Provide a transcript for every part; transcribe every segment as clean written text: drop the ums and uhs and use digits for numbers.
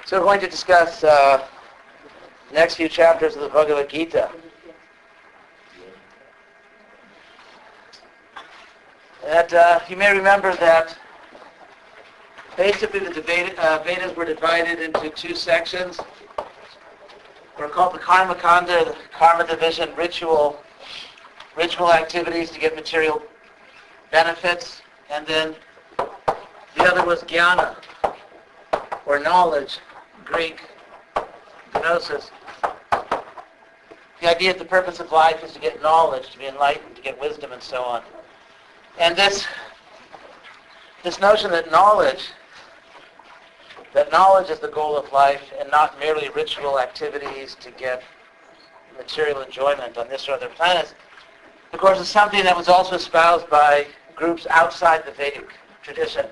So we're going to discuss the next few chapters of the Bhagavad Gita. That you may remember that basically the Vedas were divided into two sections. We're called the Karma Kanda, the Karma division, ritual activities to get material benefits, and then the other was Jnana, or knowledge, Greek, gnosis. The idea that the purpose of life is to get knowledge, to be enlightened, to get wisdom, and so on. And this notion that knowledge is the goal of life and not merely ritual activities to get material enjoyment on this or other planets, of course, is something that was also espoused by groups outside the Vedic tradition,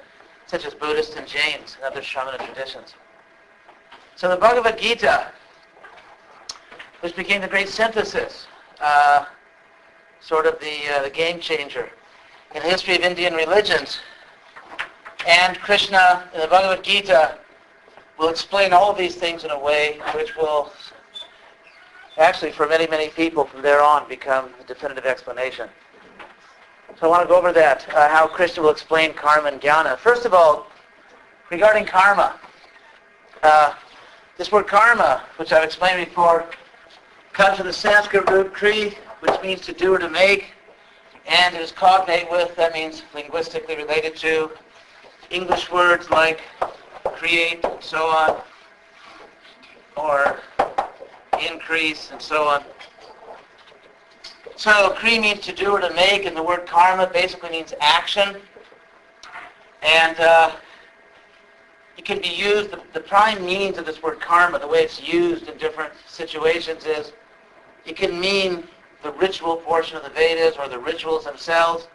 such as Buddhists and Jains and other Shramana traditions. So the Bhagavad Gita, which became the great synthesis, sort of the game changer in the history of Indian religions, and Krishna in the Bhagavad Gita will explain all of these things in a way which will actually, for many, many people from there on, become a definitive explanation. So I want to go over that, how Krishna will explain karma and jnana. First of all, regarding karma, this word karma, which I've explained before, comes from the Sanskrit root kri, which means to do or to make, and it is cognate with, that means linguistically related to, English words like create and so on, or increase and so on. So kri means to do or to make, and the word karma basically means action. And it can be used, the prime meanings of this word karma, the way it's used in different situations is, it can mean the ritual portion of the Vedas or the rituals themselves.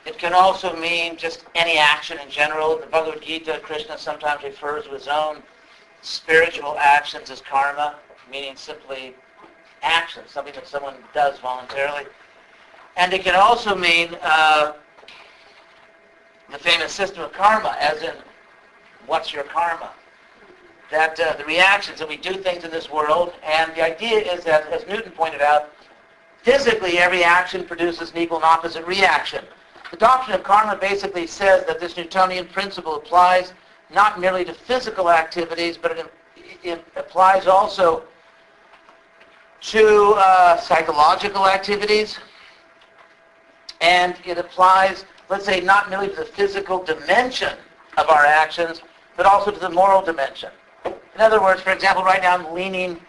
It can also mean just any action in general. In the Bhagavad Gita, Krishna sometimes refers to his own spiritual actions as karma, meaning simply action, something that someone does voluntarily. And it can also mean the famous system of karma, as in, what's your karma? That the reactions that we do things in this world, and the idea is that, as Newton pointed out, physically every action produces an equal and opposite reaction. The doctrine of karma basically says that this Newtonian principle applies not merely to physical activities, but it applies also to psychological activities, and it applies, let's say, not merely to the physical dimension of our actions, but also to the moral dimension. In other words, for example, right now I'm leaning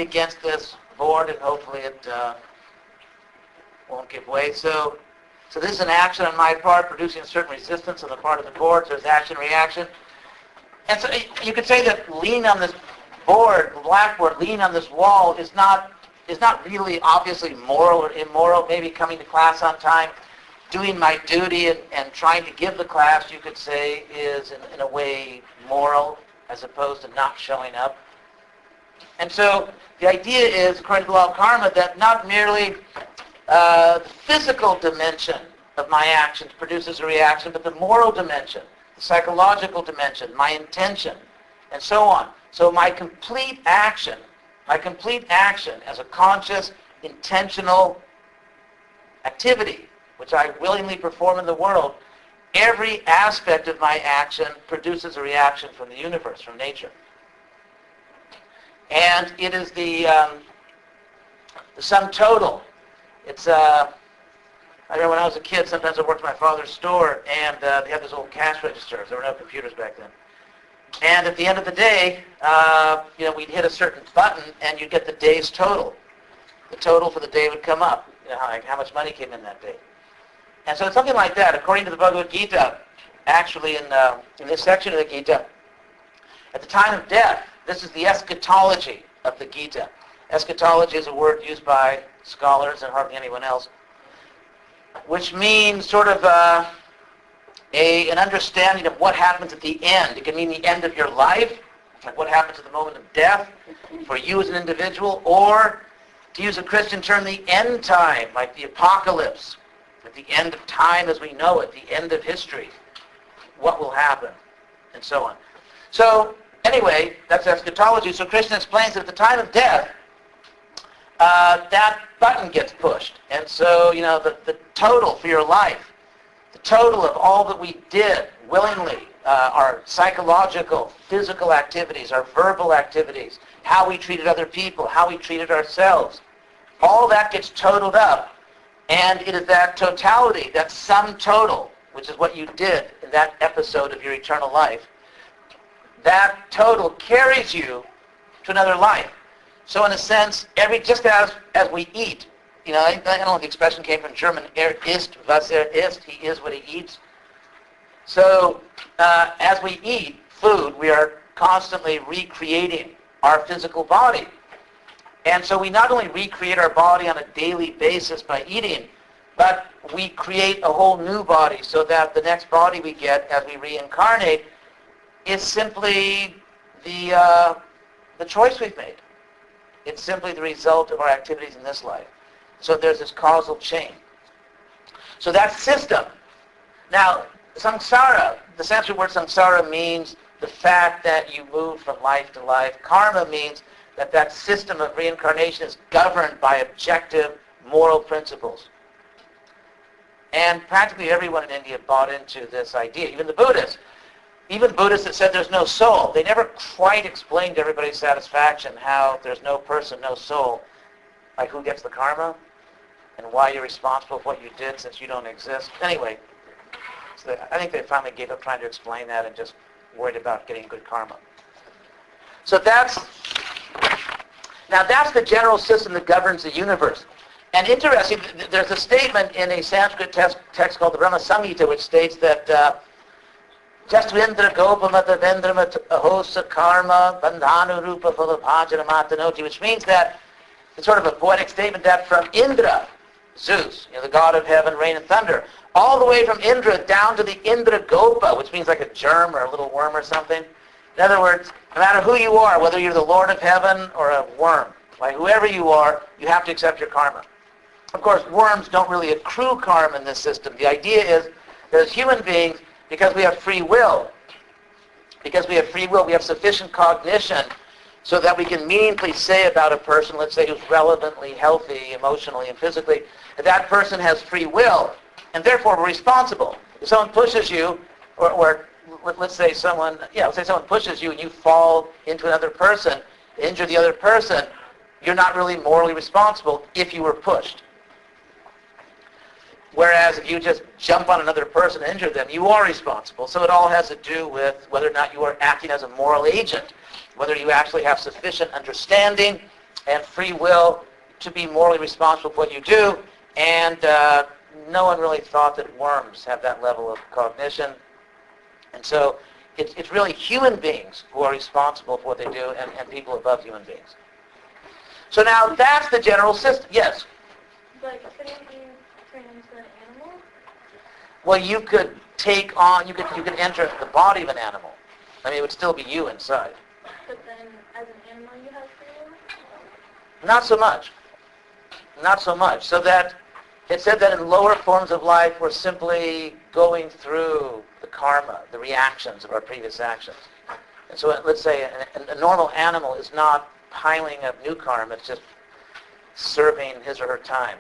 against this board, and hopefully it won't give way. So this is an action on my part, producing a certain resistance on the part of the board. So there's action-reaction. And so you could say that leaning on this board, the blackboard, leaning on this wall is not really obviously moral or immoral. Maybe coming to class on time, doing my duty and trying to give the class, you could say, is in a way moral as opposed to not showing up. And so the idea is, according to the law of karma, that not merely the physical dimension of my actions produces a reaction, but the moral dimension, the psychological dimension, my intention, and so on. So my complete action as a conscious, intentional activity, which I willingly perform in the world, every aspect of my action produces a reaction from the universe, from nature. And it is the sum total. It's, I remember when I was a kid, sometimes I worked at my father's store, and they had those old cash registers. There were no computers back then. And at the end of the day, we'd hit a certain button, and you'd get the day's total. The total for the day would come up, how much money came in that day. And so it's something like that. According to the Bhagavad Gita, actually in this section of the Gita, at the time of death, this is the eschatology of the Gita. Eschatology is a word used by scholars and hardly anyone else, which means sort of an understanding of what happens at the end. It can mean the end of your life, like what happens at the moment of death for you as an individual, or, to use a Christian term, the end time, like the apocalypse, at the end of time as we know it, the end of history, what will happen, and so on. So Anyway, that's eschatology. So Krishna explains that at the time of death, that button gets pushed. And so, the total for your life, the total of all that we did willingly, our psychological, physical activities, our verbal activities, how we treated other people, how we treated ourselves, all that gets totaled up. And it is that totality, that sum total, which is what you did in that episode of your eternal life, that total carries you to another life. So in a sense, just as we eat, I don't know if the expression came from German, er ist, was er ist, he is what he eats. So as we eat food, we are constantly recreating our physical body. And so we not only recreate our body on a daily basis by eating, but we create a whole new body so that the next body we get as we reincarnate is simply the choice we've made. It's simply the result of our activities in this life. So there's this causal chain. So that system. Now, samsara, the Sanskrit word samsara means the fact that you move from life to life. Karma means that system of reincarnation is governed by objective moral principles. And practically everyone in India bought into this idea, even the Buddhists. Even Buddhists that said there's no soul, they never quite explained to everybody's satisfaction how there's no person, no soul, like who gets the karma and why you're responsible for what you did since you don't exist. Anyway, so I think they finally gave up trying to explain that and just worried about getting good karma. So that's the general system that governs the universe. And interesting, there's a statement in a Sanskrit text called the Brahma Samhita which states that Jastvendra Gopamata Vendramat Ahosa Karma Bandhanu Rupa Philabhajana Matanoti, which means that it's sort of a poetic statement that from Indra, Zeus, the god of heaven, rain and thunder, all the way from Indra down to the Indra Gopa, which means like a germ or a little worm or something. In other words, no matter who you are, whether you're the Lord of heaven or a worm, like whoever you are, you have to accept your karma. Of course, worms don't really accrue karma in this system. The idea is that as human beings, because we have free will, we have sufficient cognition so that we can meaningfully say about a person, let's say who's relevantly healthy emotionally and physically, that person has free will, and therefore we're responsible. If someone pushes you, or let's say someone pushes you and you fall into another person, injure the other person, you're not really morally responsible if you were pushed. Whereas if you just jump on another person and injure them, you are responsible. So it all has to do with whether or not you are acting as a moral agent, whether you actually have sufficient understanding and free will to be morally responsible for what you do. And no one really thought that worms have that level of cognition. And so it's really human beings who are responsible for what they do and people above human beings. So now that's the general system. Yes? But couldn't you turn into an animal? Well, you could enter the body of an animal. I mean, it would still be you inside. But then, as an animal, you have free will? Not so much. Not so much. So that it said that in lower forms of life, we're simply going through the karma, the reactions of our previous actions. And so let's say a normal animal is not piling up new karma, it's just serving his or her time.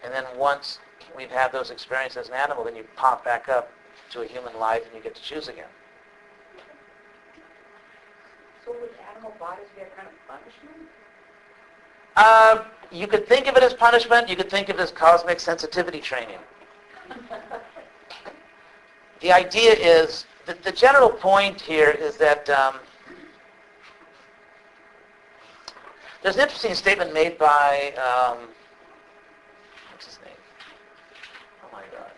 And then once we've had those experiences as an animal, then you pop back up to a human life and you get to choose again. So would animal bodies be a kind of punishment? You could think of it as punishment, you could think of it as cosmic sensitivity training. The idea is, the general point here is that there's an interesting statement made by, what's his name? Oh my God.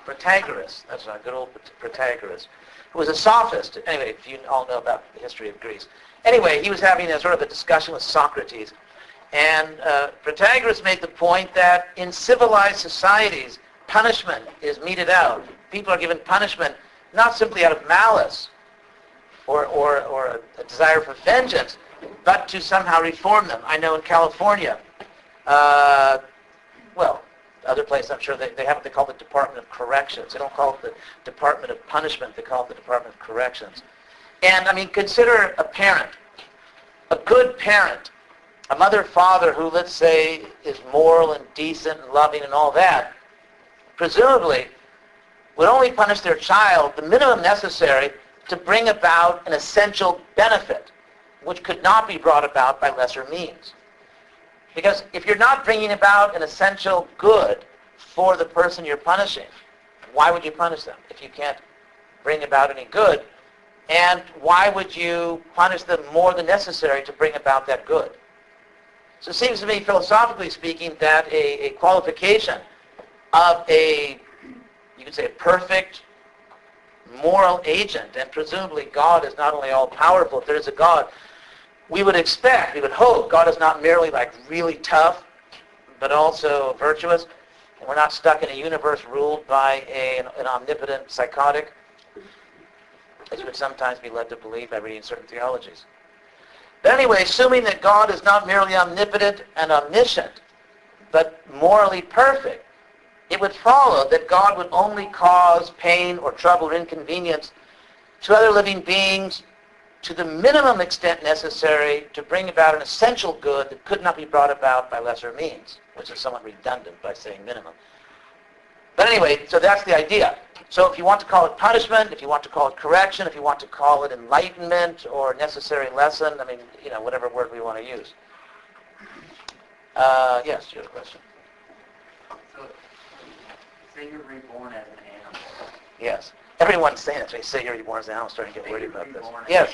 Protagoras, that's right, good old Protagoras, who was a sophist. Anyway, if you all know about the history of Greece. Anyway, he was having a sort of a discussion with Socrates. And Protagoras made the point that in civilized societies, punishment is meted out. People are given punishment not simply out of malice or a desire for vengeance, but to somehow reform them. I know in California, well, other places I'm sure they have what they call the Department of Corrections. They don't call it the Department of Punishment, they call it the Department of Corrections. And I mean, consider a parent, a good parent, a mother, father who, let's say, is moral and decent and loving and all that, presumably would only punish their child the minimum necessary to bring about an essential benefit, which could not be brought about by lesser means. Because if you're not bringing about an essential good for the person you're punishing, why would you punish them if you can't bring about any good? And why would you punish them more than necessary to bring about that good? So it seems to me, philosophically speaking, that a qualification of you could say, a perfect moral agent, and presumably God is not only all-powerful, if there is a God, we would expect, we would hope, God is not merely like really tough, but also virtuous, and we're not stuck in a universe ruled by an omnipotent psychotic, as you would sometimes be led to believe by reading certain theologies. But anyway, assuming that God is not merely omnipotent and omniscient, but morally perfect, it would follow that God would only cause pain or trouble or inconvenience to other living beings to the minimum extent necessary to bring about an essential good that could not be brought about by lesser means, which is somewhat redundant by saying minimum. But anyway, so that's the idea. So if you want to call it punishment, if you want to call it correction, if you want to call it enlightenment or necessary lesson, I mean, whatever word we want to use. Yes, you have a question. So, say you're reborn as an animal. Yes. Everyone's saying that. They say you're reborn as an animal. I'm starting to get worried about this. Yes.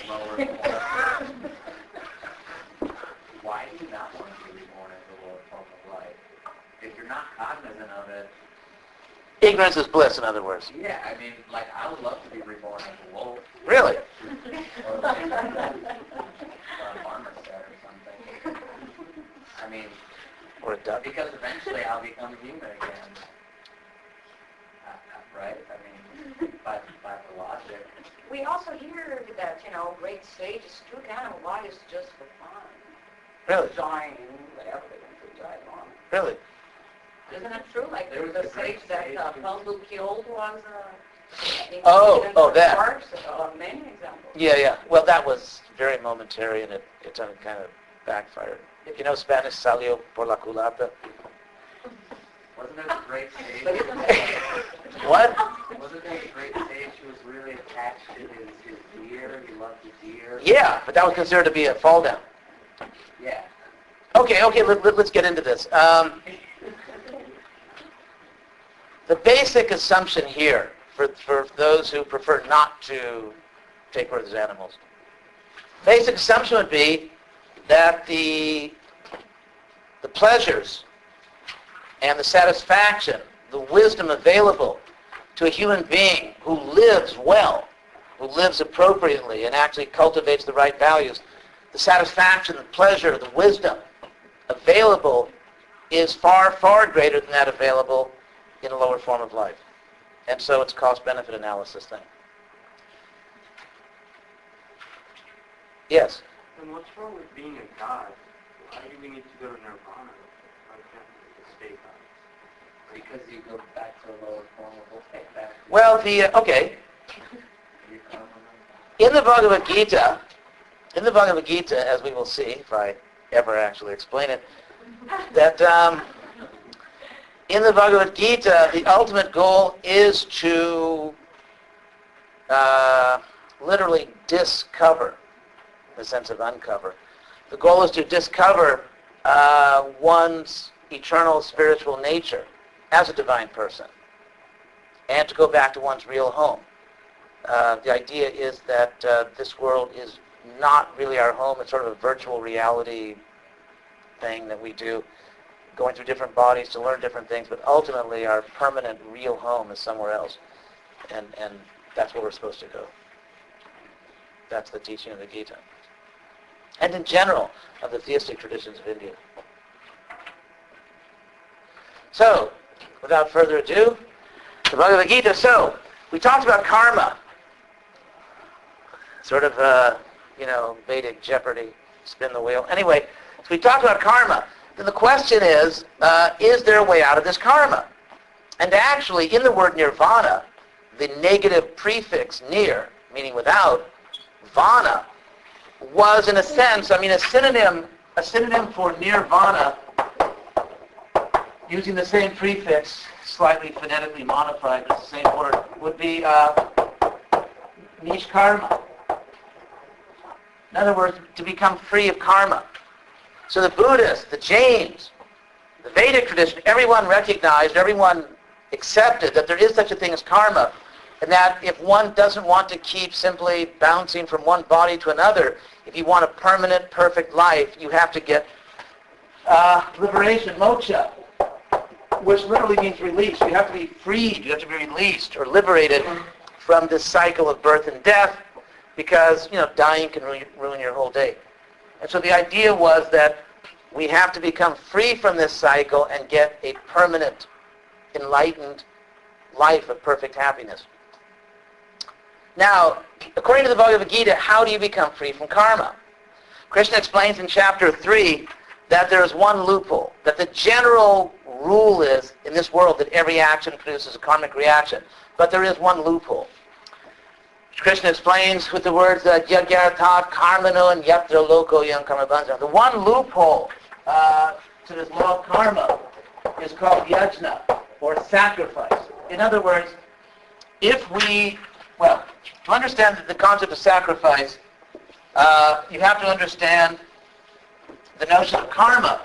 Why do you not want to be reborn as a lower form of life? If you're not cognizant of it. Ignorance is bliss, in other words. Yeah, I mean, like, I would love to be reborn as a wolf. Really? Or like a marmoset or something. I mean, or a duck. Because eventually I'll become human again. Right? I mean, by the logic. We also hear that, great sages took animal lives just for fun. Really? Dying, whatever they went through, died on. Really? Isn't it true? Like there was a sage that Peldu killed was that. Parks, many examples. Yeah. Well, that was very momentary, and it kind of backfired. If you know Spanish, salió por la culata. Wasn't there a great sage? What? Wasn't there a great sage who was really attached to his deer? He loved the deer. Yeah, but that was considered to be a fall down. Yeah. Okay, let's get into this. The basic assumption here, for those who prefer not to take birth as animals, basic assumption would be that the pleasures and the satisfaction, the wisdom available to a human being who lives well, who lives appropriately and actually cultivates the right values, the satisfaction, the pleasure, the wisdom available is far, far greater than that available in a lower form of life. And so it's cost-benefit analysis thing. Yes? And what's wrong with being a god? Why do we need to go to nirvana? Why can't we just stay gods? Because you go back to a lower form of life. Well, in the Bhagavad Gita, as we will see, if I ever actually explain it, that in the Bhagavad Gita, the ultimate goal is to literally discover, in the sense of uncover. The goal is to discover one's eternal spiritual nature as a divine person and to go back to one's real home. The idea is that this world is not really our home. It's sort of a virtual reality thing that we do, going through different bodies to learn different things, but ultimately our permanent real home is somewhere else. And that's where we're supposed to go. That's the teaching of the Gita. And in general, of the theistic traditions of India. So, without further ado, the Bhagavad Gita. So, we talked about karma. Sort of, Vedic Jeopardy, spin the wheel. Anyway, so we talked about karma. Then the question is there a way out of this karma? And actually, in the word nirvana, the negative prefix near, meaning without, Vana was, in a sense, a synonym for nirvana, using the same prefix, slightly phonetically modified, but it's the same word, would be nishkarma. In other words, to become free of karma. So the Buddhists, the Jains, the Vedic tradition, everyone recognized, everyone accepted that there is such a thing as karma, and that if one doesn't want to keep simply bouncing from one body to another, if you want a permanent, perfect life, you have to get liberation, moksha, which literally means release. You have to be freed, you have to be released or liberated from this cycle of birth and death, because, dying can ruin your whole day. And so the idea was that we have to become free from this cycle and get a permanent, enlightened life of perfect happiness. Now, according to the Bhagavad Gita, how do you become free from karma? Krishna explains in chapter 3 that there is one loophole, that the general rule is in this world that every action produces a karmic reaction, but there is one loophole. Krishna explains with the words Yagyarthat karmano and yatra loko yam karma bandhana. The one loophole to this law of karma is called yajna, or sacrifice. In other words, to understand the concept of sacrifice, you have to understand the notion of karma,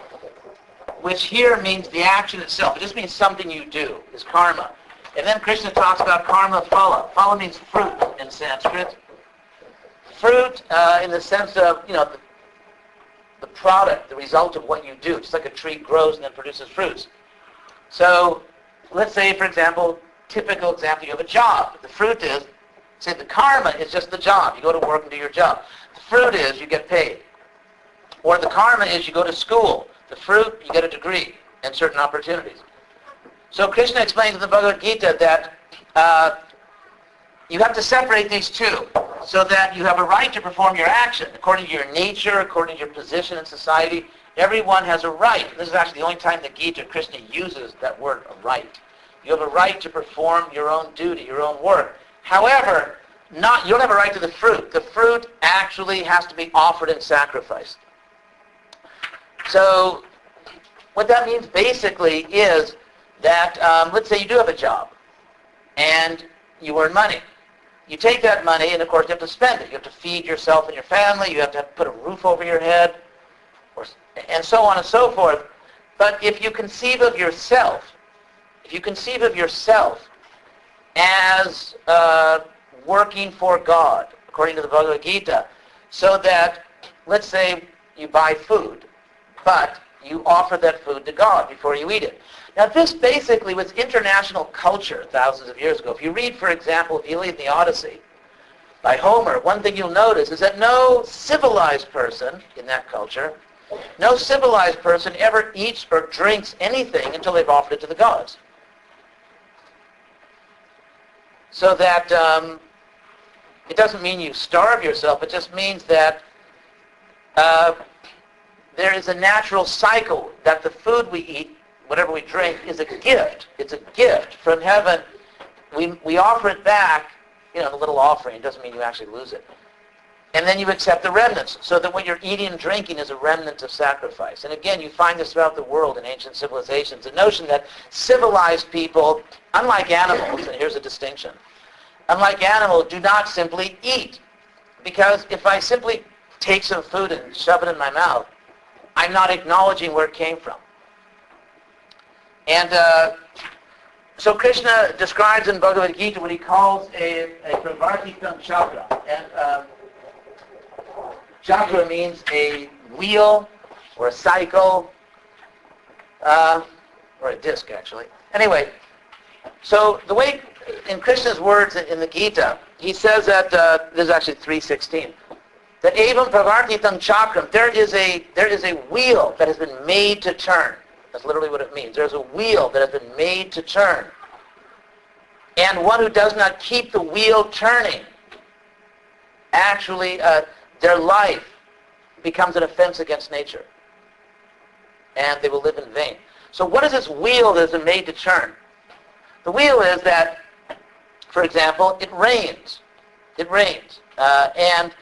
which here means the action itself. It just means something you do, is karma. And then Krishna talks about karma phala. Phala means fruit in Sanskrit. Fruit in the sense of, the product, the result of what you do. Just like a tree grows and then produces fruits. So let's say, for example, typical example, you have a job. The fruit is, say the karma is just the job. You go to work and do your job. The fruit is you get paid. Or the karma is you go to school. The fruit, you get a degree and certain opportunities. So Krishna explains in the Bhagavad Gita that you have to separate these two, so that you have a right to perform your action according to your nature, according to your position in society. Everyone has a right. This is actually the only time in the Gita Krishna uses that word, a right. You have a right to perform your own duty, your own work. However, you don't have a right to the fruit. The fruit actually has to be offered in sacrifice. So what that means basically is that, let's say you do have a job, and you earn money. You take that money, and of course you have to spend it. You have to feed yourself and your family. You have to put a roof over your head, and so on and so forth. But if you conceive of yourself as working for God, according to the Bhagavad Gita, so that, let's say you buy food, but you offer that food to God before you eat it. Now this basically was international culture thousands of years ago. If you read, for example, if you read the Odyssey by Homer, one thing you'll notice is that no civilized person in that culture, no civilized person ever eats or drinks anything until they've offered it to the gods. So that it doesn't mean you starve yourself, it just means that there is a natural cycle that the food we eat, whatever we drink, is a gift. It's a gift from heaven. We offer it back, a little offering. It doesn't mean you actually lose it. And then you accept the remnants, so that what you're eating and drinking is a remnant of sacrifice. And again, you find this throughout the world in ancient civilizations. The notion that civilized people, unlike animals, and here's a distinction, unlike animals, do not simply eat. Because if I simply take some food and shove it in my mouth, I'm not acknowledging where it came from. And so Krishna describes in Bhagavad Gita what he calls a pravartikam chakra. And chakra means a wheel or a cycle, or a disc actually. Anyway, so the way, in Krishna's words in the Gita, he says that, this is actually 3:16, that evam pravartitam chakram, there is a wheel that has been made to turn. That's literally what it means. There's a wheel that has been made to turn. And one who does not keep the wheel turning, actually, their life becomes an offense against nature. And they will live in vain. So what is this wheel that has been made to turn? The wheel is that, for example, it rains. It rains. And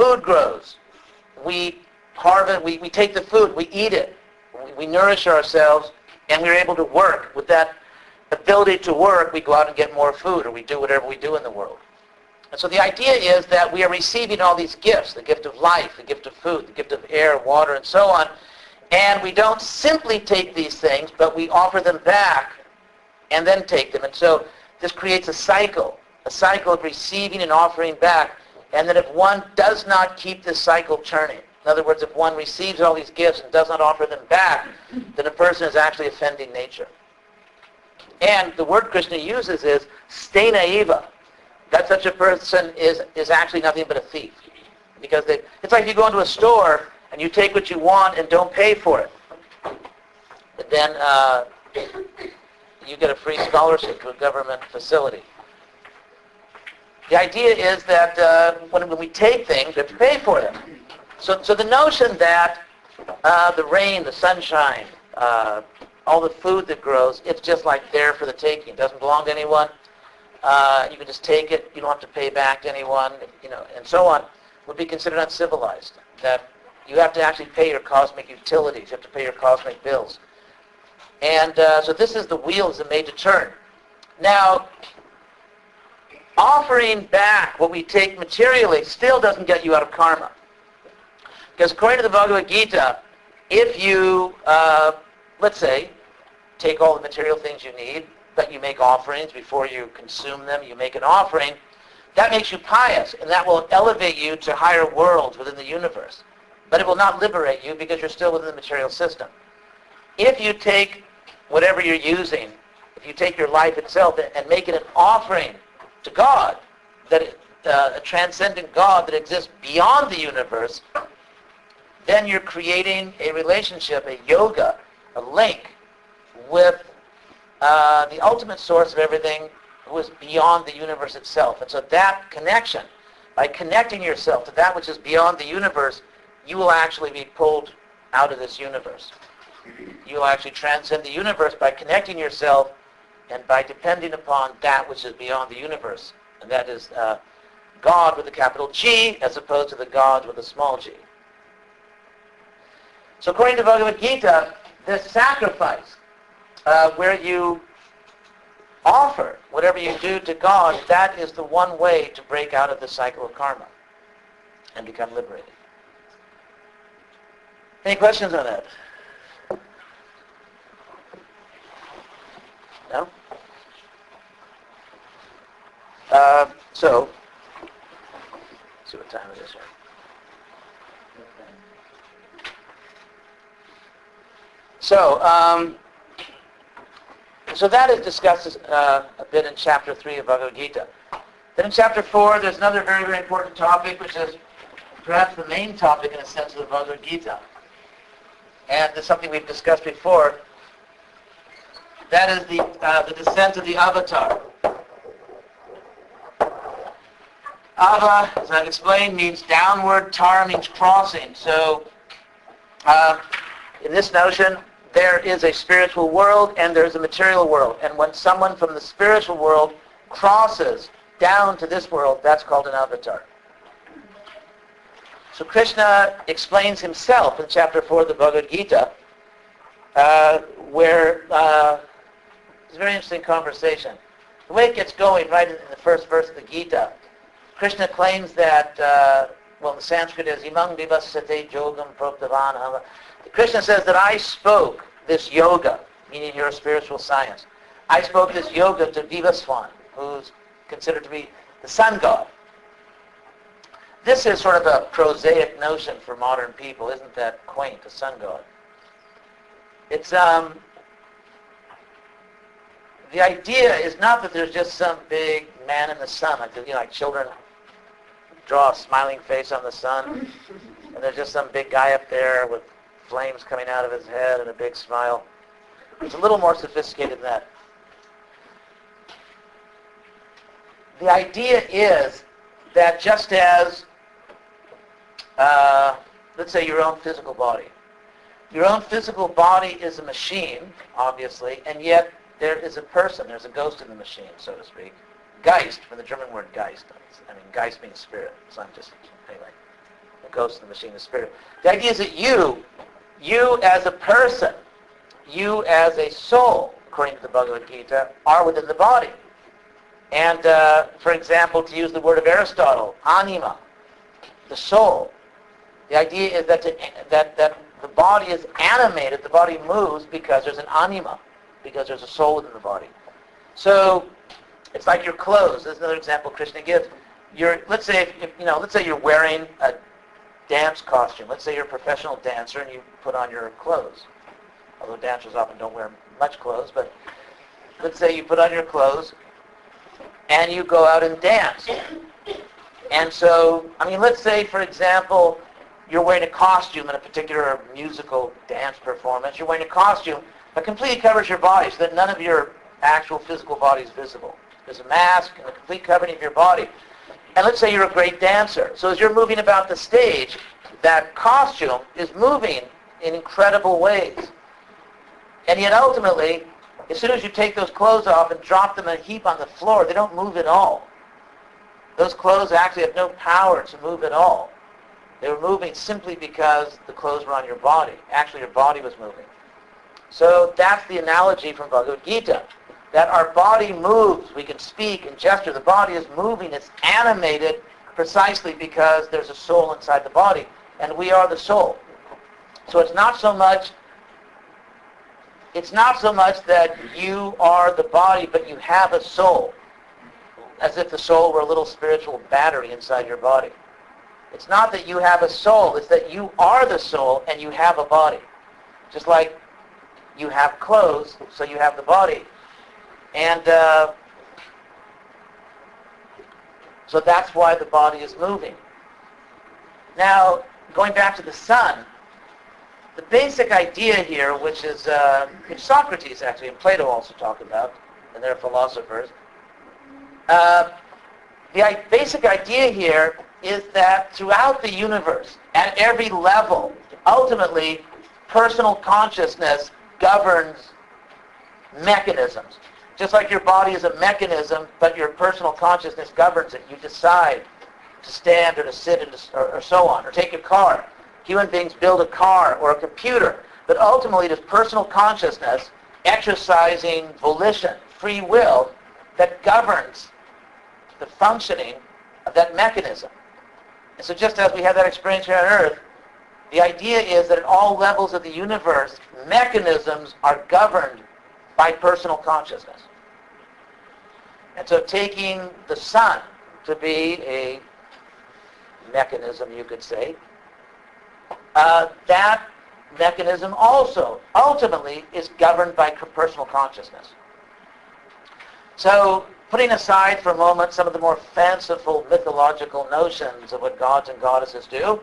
food grows. We harvest, we take the food, we eat it, we nourish ourselves, and we're able to work. With that ability to work, we go out and get more food, or we do whatever we do in the world. And so the idea is that we are receiving all these gifts, the gift of life, the gift of food, the gift of air, water, and so on, and we don't simply take these things, but we offer them back and then take them. And so this creates a cycle of receiving and offering back. And that if one does not keep this cycle churning, in other words, if one receives all these gifts and does not offer them back, then a person is actually offending nature. And the word Krishna uses is stena eva. That such a person is actually nothing but a thief. Because it's like you go into a store and you take what you want and don't pay for it. But then you get a free scholarship to a government facility. The idea is that when we take things, we have to pay for them. So the notion that the rain, the sunshine, all the food that grows, it's just like there for the taking. It doesn't belong to anyone. You can just take it. You don't have to pay back to anyone, and so on, would be considered uncivilized. That you have to actually pay your cosmic utilities. You have to pay your cosmic bills. And so this is the wheels that made to turn. Now, offering back what we take materially still doesn't get you out of karma. Because according to the Bhagavad Gita, if you, let's say, take all the material things you need, but you make offerings before you consume them, you make an offering, that makes you pious, and that will elevate you to higher worlds within the universe. But it will not liberate you because you're still within the material system. If you take whatever you're using, if you take your life itself and make it an offering to God, that a transcendent God that exists beyond the universe, then you're creating a relationship, a yoga, a link with the ultimate source of everything, who is beyond the universe itself. And so that connection, by connecting yourself to that which is beyond the universe, you will actually be pulled out of this universe. You will actually transcend the universe by connecting yourself and by depending upon that which is beyond the universe. And that is God with a capital G as opposed to the God with a small g. So according to Bhagavad Gita, this sacrifice, where you offer whatever you do to God, that is the one way to break out of the cycle of karma and become liberated. Any questions on that? No? So, let's see what time it is here. So that is discussed a bit in Chapter 3 of Bhagavad Gita. Then in Chapter 4, there's another very, very important topic, which is perhaps the main topic in a sense of the Bhagavad Gita. And it's something we've discussed before. That is the descent of the avatar. Ava, as I've explained, means downward. Tar means crossing. So in this notion, there is a spiritual world and there's a material world. And when someone from the spiritual world crosses down to this world, that's called an avatar. So Krishna explains himself in Chapter 4 of the Bhagavad Gita, where it's a very interesting conversation. The way it gets going right in the first verse of the Gita, Krishna claims that, the Sanskrit is imang vivassate yogam proktavan. Krishna says that I spoke this yoga, meaning here a spiritual science. I spoke this yoga to Vivaswan, who's considered to be the sun god. This is sort of a prosaic notion for modern people. Isn't that quaint, a sun god? It's, the idea is not that there's just some big man in the sun, like children draw a smiling face on the sun, and there's just some big guy up there with flames coming out of his head and a big smile. It's a little more sophisticated than that. The idea is that just as, let's say your own physical body. Your own physical body is a machine, obviously, and yet there is a person, there's a ghost in the machine, so to speak. Geist, from the German word Geist. Geist means spirit, so I'm just, anyway. ghost in the machine is spirit. The idea is that you as a person, you as a soul, according to the Bhagavad Gita, are within the body. And, for example, to use the word of Aristotle, anima, the soul. The idea is that the body is animated, the body moves because there's an anima, because there's a soul within the body. So it's like your clothes. There's another example Krishna gives. Let's say you're wearing a dance costume. Let's say you're a professional dancer and you put on your clothes. Although dancers often don't wear much clothes, but let's say you put on your clothes and you go out and dance. And so, let's say, for example, you're wearing a costume in a particular musical dance performance. You're wearing a costume that completely covers your body so that none of your actual physical body is visible. There's a mask and a complete covering of your body. And let's say you're a great dancer. So as you're moving about the stage, that costume is moving in incredible ways. And yet ultimately, as soon as you take those clothes off and drop them in a heap on the floor, they don't move at all. Those clothes actually have no power to move at all. They were moving simply because the clothes were on your body. Actually, your body was moving. So that's the analogy from Bhagavad Gita, that our body moves. We can speak and gesture. The body is moving. It's animated precisely because there's a soul inside the body, and we are the soul. So it's not so much that you are the body, but you have a soul, as if the soul were a little spiritual battery inside your body. It's not that you have a soul. It's that you are the soul and you have a body. Just like you have clothes, so you have the body. And so that's why the body is moving. Now, going back to the sun, the basic idea here, which Socrates actually and Plato also talk about, and they're philosophers, the basic idea here is that throughout the universe, at every level, ultimately, personal consciousness governs mechanisms. Just like your body is a mechanism, but your personal consciousness governs it. You decide to stand or to sit or so on, or take a car. Human beings build a car or a computer, but ultimately it is personal consciousness exercising volition, free will, that governs the functioning of that mechanism. And so just as we have that experience here on Earth, the idea is that at all levels of the universe, mechanisms are governed by personal consciousness. And so taking the sun to be a mechanism, you could say, that mechanism also ultimately is governed by personal consciousness. So putting aside for a moment some of the more fanciful mythological notions of what gods and goddesses do,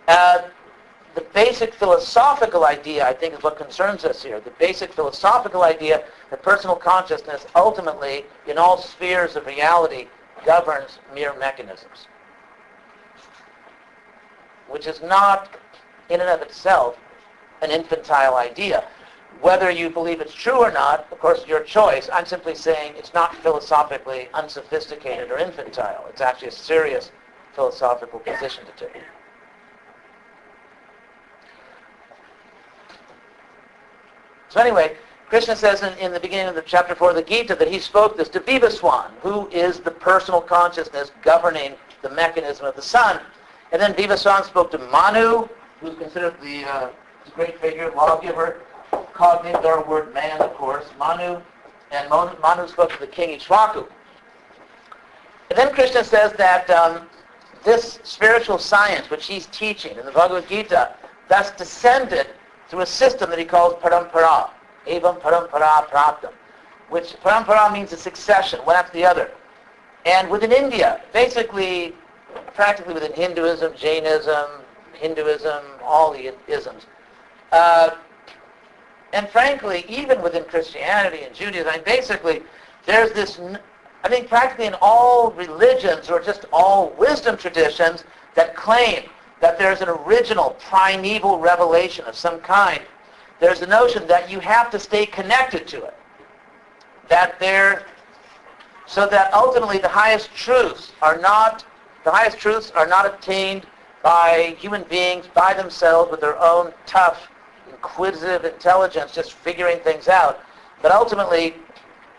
the basic philosophical idea, I think, is what concerns us here. The basic philosophical idea that personal consciousness ultimately, in all spheres of reality, governs mere mechanisms, which is not, in and of itself, an infantile idea. Whether you believe it's true or not, of course, your choice. I'm simply saying it's not philosophically unsophisticated or infantile. It's actually a serious philosophical position to take. So anyway, Krishna says in the beginning of the chapter 4 of the Gita that he spoke this to Vivaswan, who is the personal consciousness governing the mechanism of the sun. And then Vivaswan spoke to Manu, who's considered the great figure, lawgiver, cognate our word man, of course, Manu, and Manu spoke to the king Ishwaku. And then Krishna says that this spiritual science, which he's teaching in the Bhagavad Gita, thus descended through a system that he calls parampara, evam parampara praptam, which parampara means a succession, one after the other. And within India, basically, practically within Hinduism, Jainism, all the isms, and frankly, even within Christianity and Judaism, basically, there's this, I think practically in all religions or just all wisdom traditions that claim that there's an original primeval revelation of some kind, there's the notion that you have to stay connected to it. So that ultimately the highest truths are not attained by human beings, by themselves, with their own tough, inquisitive intelligence, just figuring things out. But ultimately,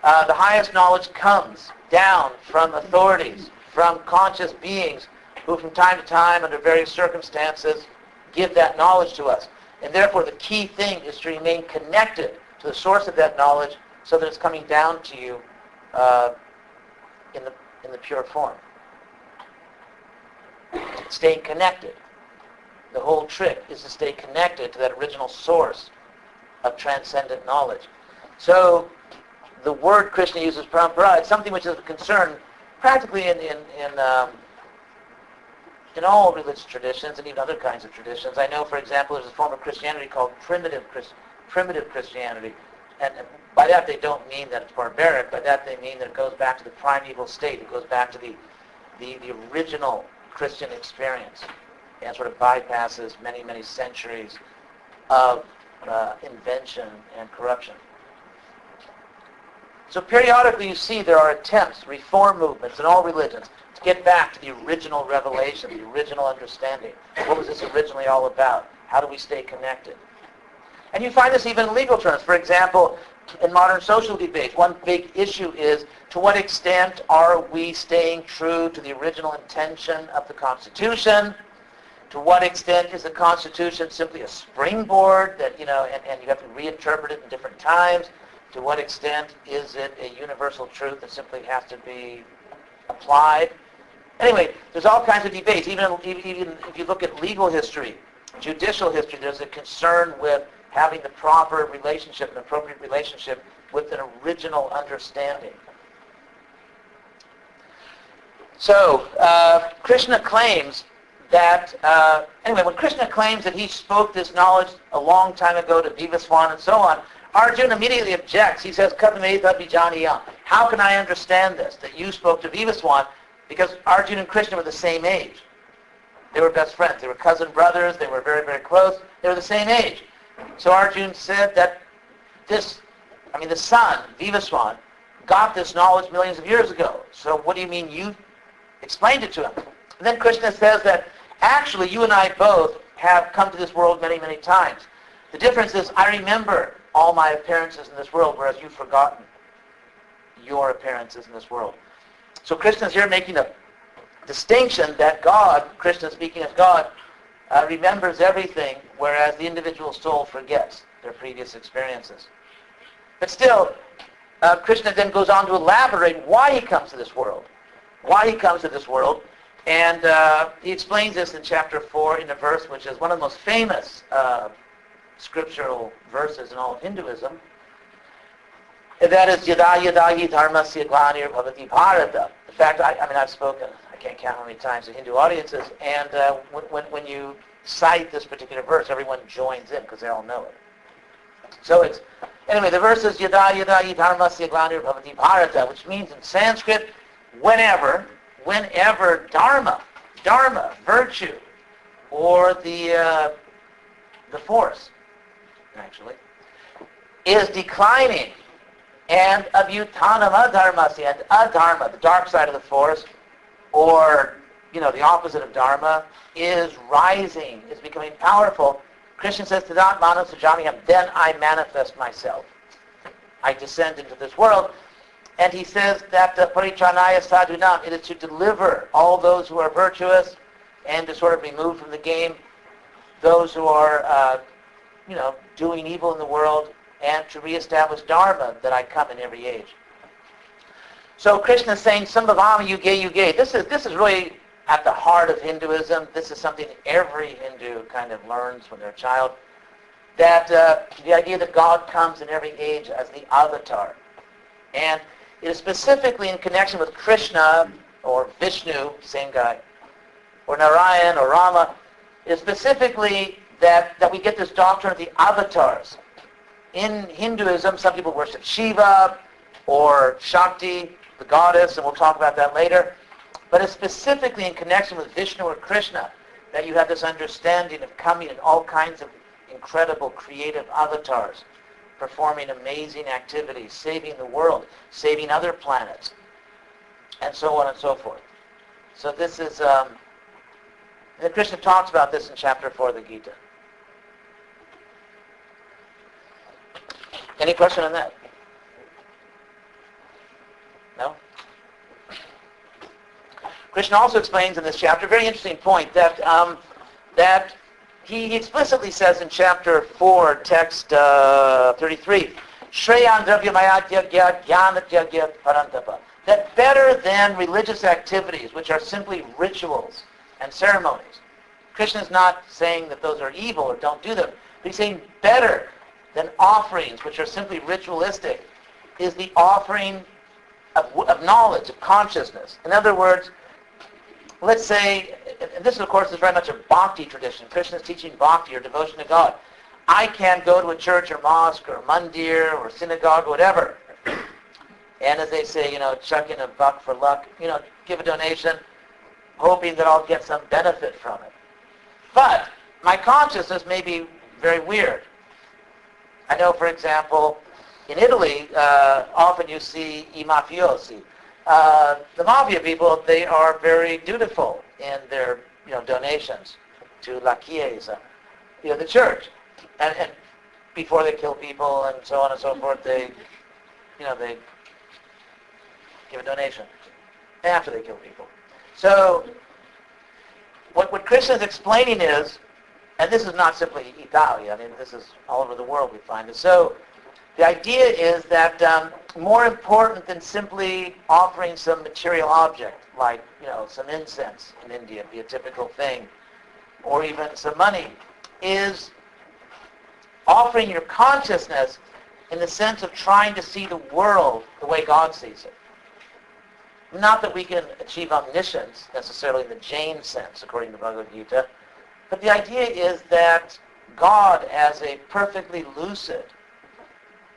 the highest knowledge comes down from authorities, from conscious beings who from time to time, under various circumstances, give that knowledge to us. And therefore, the key thing is to remain connected to the source of that knowledge so that it's coming down to you in the pure form. Staying connected. The whole trick is to stay connected to that original source of transcendent knowledge. So the word Krishna uses, parampara, it's something which is a concern practically in all religious traditions and even other kinds of traditions. I know, for example, there's a form of Christianity called primitive Christianity. And by that they don't mean that it's barbaric. By that they mean that it goes back to the primeval state. It goes back to the original Christian experience and sort of bypasses many, many centuries of invention and corruption. So periodically you see there are attempts, reform movements in all religions, to get back to the original revelation, the original understanding. What was this originally all about? How do we stay connected? And you find this even in legal terms. For example, in modern social debates, one big issue is to what extent are we staying true to the original intention of the Constitution? To what extent is the Constitution simply a springboard that, and you have to reinterpret it in different times? To what extent is it a universal truth that simply has to be applied? Anyway, there's all kinds of debates. Even if you look at legal history, judicial history, there's a concern with having the proper relationship, an appropriate relationship with an original understanding. So, Krishna claims that, when Krishna claims that he spoke this knowledge a long time ago to Vivaswan and so on, Arjuna immediately objects. He says, Kathame tad vijaniyam. How can I understand this, that you spoke to Vivaswan? Because Arjuna and Krishna were the same age. They were best friends. They were cousin brothers. They were very, very close. They were the same age. So Arjuna said that the son, Vivaswan, got this knowledge millions of years ago. So what do you mean you explained it to him? And then Krishna says that actually you and I both have come to this world many, many times. The difference is I remember all my appearances in this world, whereas you've forgotten your appearances in this world. So Krishna is here making a distinction that God, Krishna speaking as God, remembers everything, whereas the individual soul forgets their previous experiences. But still, Krishna then goes on to elaborate why he comes to this world. Why he comes to this world. And he explains this in chapter 4 in a verse which is one of the most famous scriptural verses in all of Hinduism. And that is yada yada hi dharmasya glanir bhavati bharata. In fact, I've spoken, I can't count how many times to Hindu audiences, and when you cite this particular verse, everyone joins in because they all know it. So the verse is yada yada hi dharmasya glanir bhavati bharata, which means in Sanskrit, whenever dharma, virtue, or the force, actually, is declining, and abhyutanam adharmasya, and adharma, the dark side of the force, or the opposite of dharma, is rising, is becoming powerful. Krishna says, Tadatmana sajamiham, then I manifest myself. I descend into this world. And he says that paritranaya sadhunam, it is to deliver all those who are virtuous and to sort of remove from the game those who are, doing evil in the world, and to reestablish dharma, that I come in every age. So Krishna is saying, Sambhavama yuge. This is really at the heart of Hinduism. This is something every Hindu kind of learns when they're a child. That the idea that God comes in every age as the avatar. And it is specifically in connection with Krishna, or Vishnu, same guy, or Narayan, or Rama. It is specifically that we get this doctrine of the avatars. In Hinduism, some people worship Shiva, or Shakti, the goddess, and we'll talk about that later. But it's specifically in connection with Vishnu or Krishna that you have this understanding of coming in all kinds of incredible creative avatars, performing amazing activities, saving the world, saving other planets, and so on and so forth. So this is And Krishna talks about this in chapter 4 of the Gita. Any question on that? No? Krishna also explains in this chapter a very interesting point that that he explicitly says in chapter 4, text 33, Shreyan Dravyamaya Jnana Parantapa, that better than religious activities, which are simply rituals and ceremonies. Krishna is not saying that those are evil or don't do them, but he's saying better than offerings, which are simply ritualistic, is the offering of knowledge, of consciousness. In other words, let's say, and this of course is very much a bhakti tradition. Krishna is teaching bhakti or devotion to God. I can go to a church or mosque or mandir or synagogue or whatever, and as they say, chuck in a buck for luck, give a donation, hoping that I'll get some benefit from it. But my consciousness may be very weird. I know, for example, in Italy, often you see I mafiosi. The mafia people, they are very dutiful in their donations to La Chiesa, the church. And before they kill people and so on and so forth, they give a donation after they kill people. So what Krishna is explaining is, and this is not simply Italy, this is all over the world we find it. So the idea is that more important than simply offering some material object, like some incense in India, be a typical thing, or even some money, is offering your consciousness in the sense of trying to see the world the way God sees it. Not that we can achieve omniscience, necessarily in the Jain sense, according to Bhagavad Gita, but the idea is that God, as a perfectly lucid,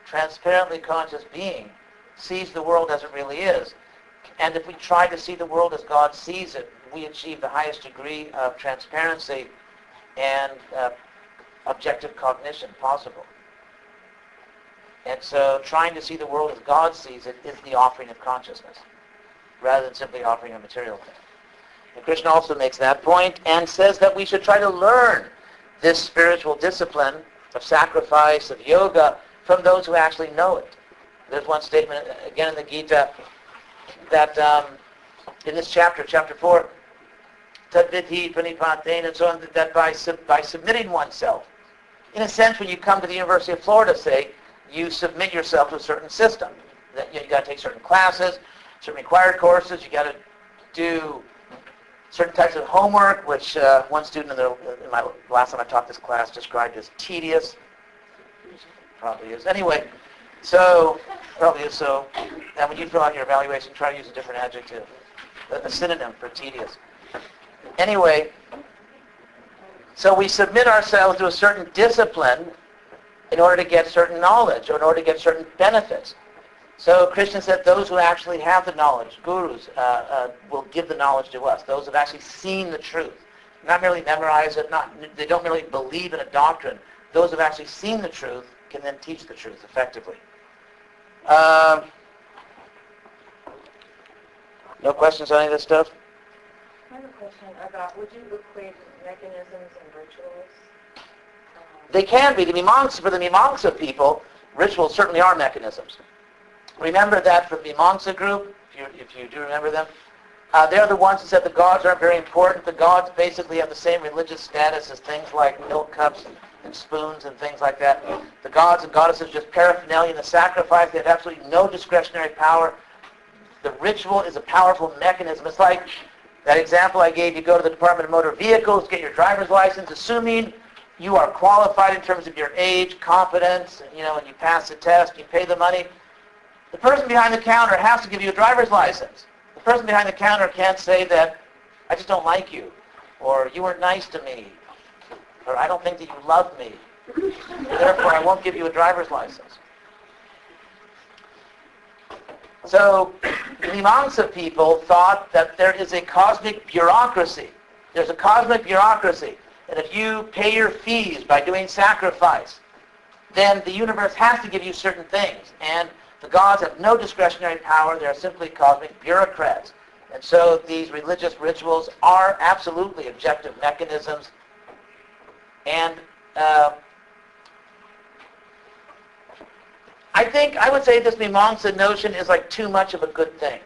transparently conscious being, sees the world as it really is. And if we try to see the world as God sees it, we achieve the highest degree of transparency and objective cognition possible. And so trying to see the world as God sees it is the offering of consciousness, rather than simply offering a material thing. And Krishna also makes that point and says that we should try to learn this spiritual discipline of sacrifice, of yoga, from those who actually know it. There's one statement, again in the Gita, that in this chapter 4, tadvidhi pranipaten, and so on, that by submitting oneself, in a sense, when you come to the University of Florida, say, you submit yourself to a certain system. That you got to take certain classes, certain required courses. You got to do certain types of homework, which one student in my last time I taught this class described as tedious. Probably is. Anyway, so probably is so. And when you fill out your evaluation, try to use a different adjective, a synonym for tedious. Anyway, so we submit ourselves to a certain discipline in order to get certain knowledge, or in order to get certain benefits. So Krishna said those who actually have the knowledge, gurus, will give the knowledge to us. Those who have actually seen the truth. Not merely memorize it, they don't merely believe in a doctrine. Those who have actually seen the truth can then teach the truth effectively. No questions on any of this stuff? I have a question about, would you equate mechanisms and rituals? They can be. For the Mimamsa people, rituals certainly are mechanisms. Remember that for the Mimamsa group, if you do remember them, they're the ones who said the gods aren't very important. The gods basically have the same religious status as things like milk cups and spoons and things like that. The gods and goddesses are just paraphernalia in the sacrifice. They have absolutely no discretionary power. The ritual is a powerful mechanism. It's like that example I gave. You go to the Department of Motor Vehicles, get your driver's license, assuming you are qualified in terms of your age, competence, and you pass the test, you pay the money. The person behind the counter has to give you a driver's license. The person behind the counter can't say that, I just don't like you, or you weren't nice to me, or I don't think that you love me. Therefore, I won't give you a driver's license. So the Mimamsa people thought that there is a cosmic bureaucracy. There's a cosmic bureaucracy. And if you pay your fees by doing sacrifice, then the universe has to give you certain things. And the gods have no discretionary power. They are simply cosmic bureaucrats. And so these religious rituals are absolutely objective mechanisms. And I would say this Mimamsa notion is like too much of a good thing.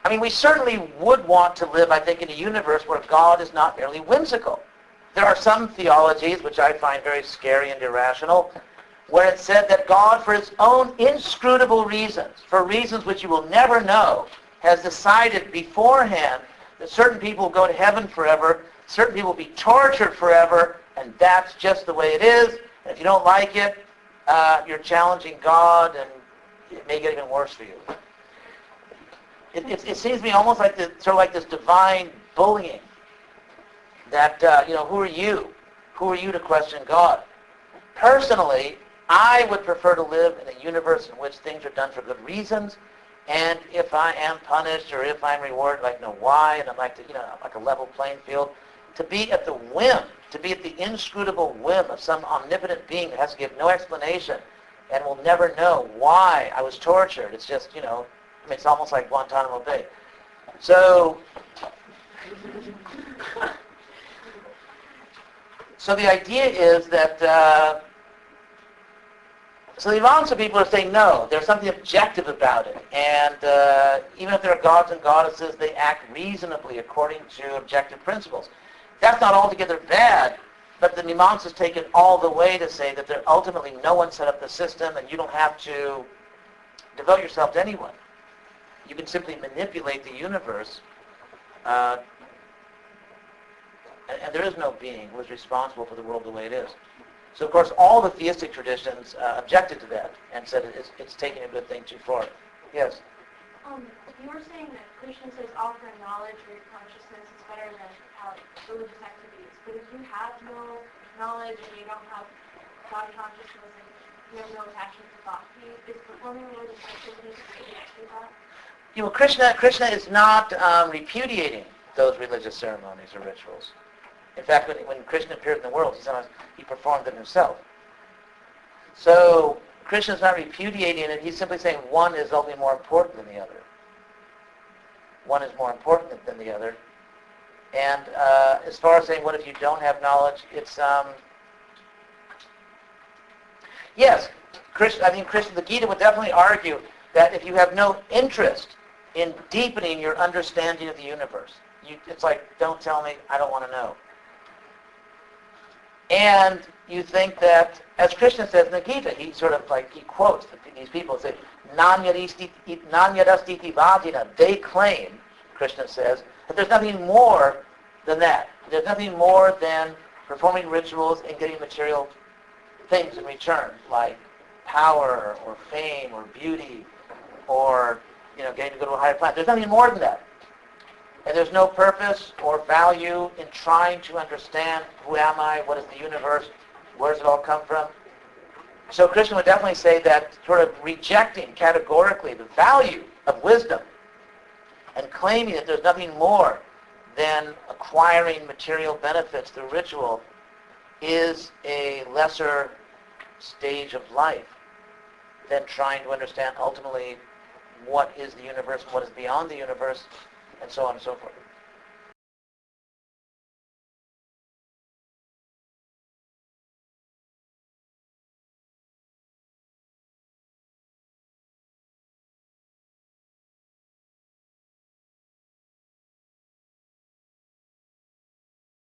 I mean, we certainly would want to live, I think, in a universe where God is not merely whimsical. There are some theologies, which I find very scary and irrational, where it said that God, for his own inscrutable reasons, for reasons which you will never know, has decided beforehand that certain people will go to heaven forever, certain people will be tortured forever, and that's just the way it is. And if you don't like it, you're challenging God, and it may get even worse for you. It seems to me almost like sort of like this divine bullying. That who are you? Who are you to question God? Personally, I would prefer to live in a universe in which things are done for good reasons, and if I am punished or if I'm rewarded, I'd like to know why, and I'd like to, like a level playing field. To be at the whim, to be at the inscrutable whim of some omnipotent being that has to give no explanation and will never know why I was tortured. It's just, it's almost like Guantanamo Bay. So the idea is that, so the Mimamsa people are saying, no, there's something objective about it. And even if there are gods and goddesses, they act reasonably according to objective principles. That's not altogether bad, but the Mimamsa's take it all the way to say that ultimately no one set up the system and you don't have to devote yourself to anyone. You can simply manipulate the universe, and there is no being who is responsible for the world the way it is. So, of course, all the theistic traditions objected to that and said it's taking a good thing too far. Yes? You were saying that Krishna says offering knowledge or consciousness is better than religious activities. But if you have no knowledge and you don't have God consciousness and you have no attachment to bhakti, is performing religious activities actually that? Krishna is not repudiating those religious ceremonies or rituals. In fact, when Krishna appeared in the world, he performed them himself. So Krishna's not repudiating it. He's simply saying one is ultimately more important than the other. One is more important than the other. And as far as saying, what if you don't have knowledge, it's yes. The Gita would definitely argue that if you have no interest in deepening your understanding of the universe, it's like, don't tell me, I don't want to know. And you think that, as Krishna says in the Gita, he quotes these people, say, Nanyadastiti Vajina, they claim, Krishna says, that there's nothing more than that. There's nothing more than performing rituals and getting material things in return, like power or fame or beauty or, getting to go to a higher planet. There's nothing more than that. And there's no purpose or value in trying to understand who am I, what is the universe, where does it all come from. So Krishna would definitely say that sort of rejecting categorically the value of wisdom and claiming that there's nothing more than acquiring material benefits through ritual is a lesser stage of life than trying to understand ultimately what is the universe, what is beyond the universe, and so on and so forth.